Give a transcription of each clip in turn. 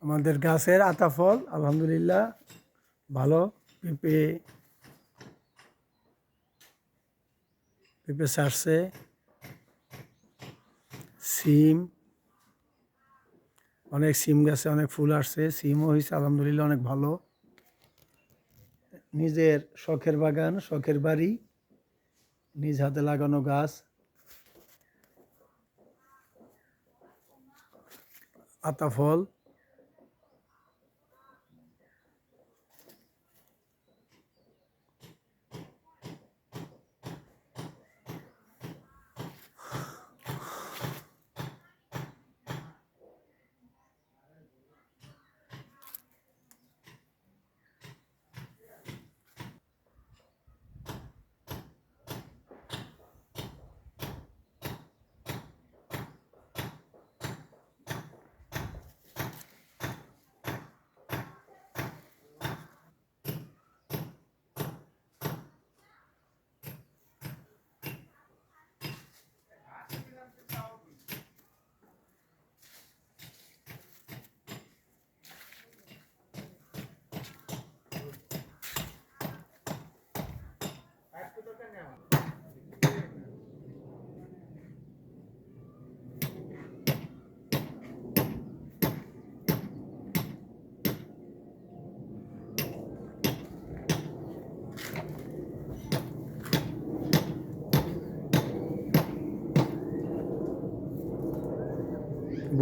আমাদের গাছের আতা ফল আলহামদুলিল্লাহ ভালো। পেঁপে পেঁপে ছাড়ছে, সিম, অনেক সিম গাছে অনেক ফুল আসছে, সিমও হয়েছে আলহামদুলিল্লাহ অনেক ভালো। নিজের শখের বাগান, শখের বাড়ি, নিজ হাতে লাগানো গাছ, আতা ফল।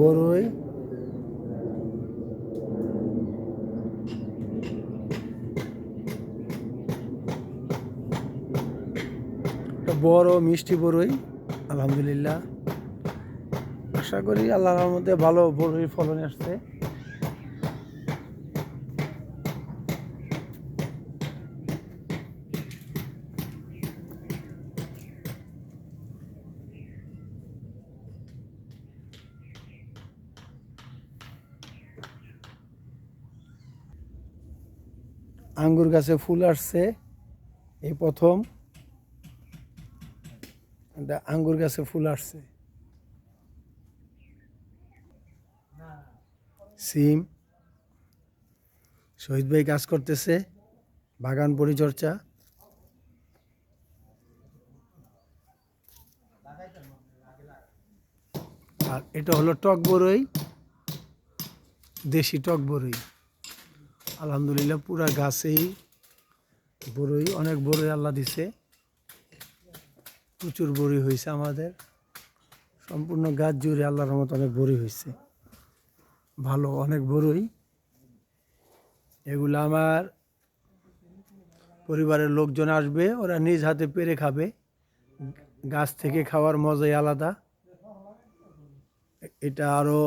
বড়ই, বড় মিষ্টি বড়ই আলহামদুলিল্লাহ। আশা করি আল্লাহর মধ্যে ভালো বড়ই ফলন আসছে। আঙ্গুর গাছে ফুল আসছে, এই প্রথম আঙ্গুর গাছে ফুল আসছে। সিম, শহীদ ভাই কাজ করতেছে, বাগান পরিচর্যা। আর এটা হলো টক বড়ই, দেশি টক বড়ই আলহামদুলিল্লাহ। পুরা গাছেই বড়ই, অনেক বড়ই আল্লাহ দিছে, প্রচুর বড়ি হয়েছে আমাদের। সম্পূর্ণ গাছ জুড়ে আল্লাহর রহমত অনেক বড়ি হয়েছে, ভালো অনেক বড়ই। এগুলো আমার পরিবারের লোকজন আসবে, ওরা নিজ হাতে পেরে খাবে। গাছ থেকে খাওয়ার মজাই আলাদা। এটা আরো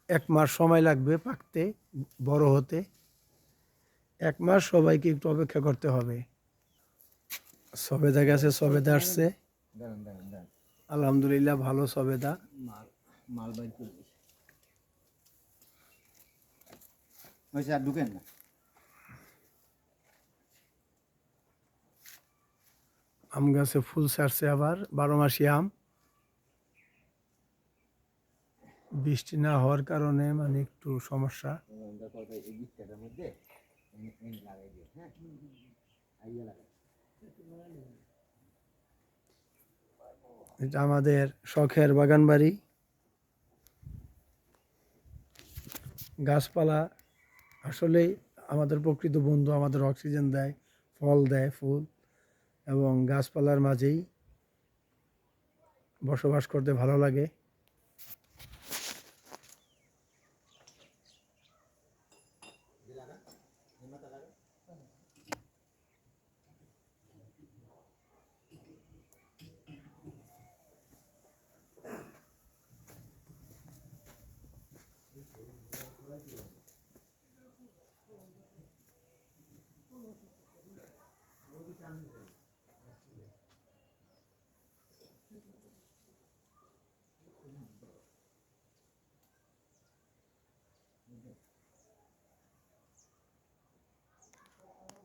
1 মাস সময় লাগবে পাকতে, বড় হতে। 1 মাস সবাইকে একটু অপেক্ষা করতে হবে। সবেদা গাছে সবেদা আসছে আলহামদুলিল্লাহ, ভালো সবেদা। ঢুকেন না। আম গাছে ফুল ছাড়ছে আবার, 12 মাসি আম। বৃষ্টি না হওয়ার কারণে মানে একটু সমস্যা। এটা আমাদের শখের বাগান বাড়ি। গাছপালা আসলেই আমাদের প্রকৃত বন্ধু, আমাদের অক্সিজেন দেয়, ফল দেয়, ফুল, এবং গাছপালার মাঝেই বসবাস করতে ভালো লাগে।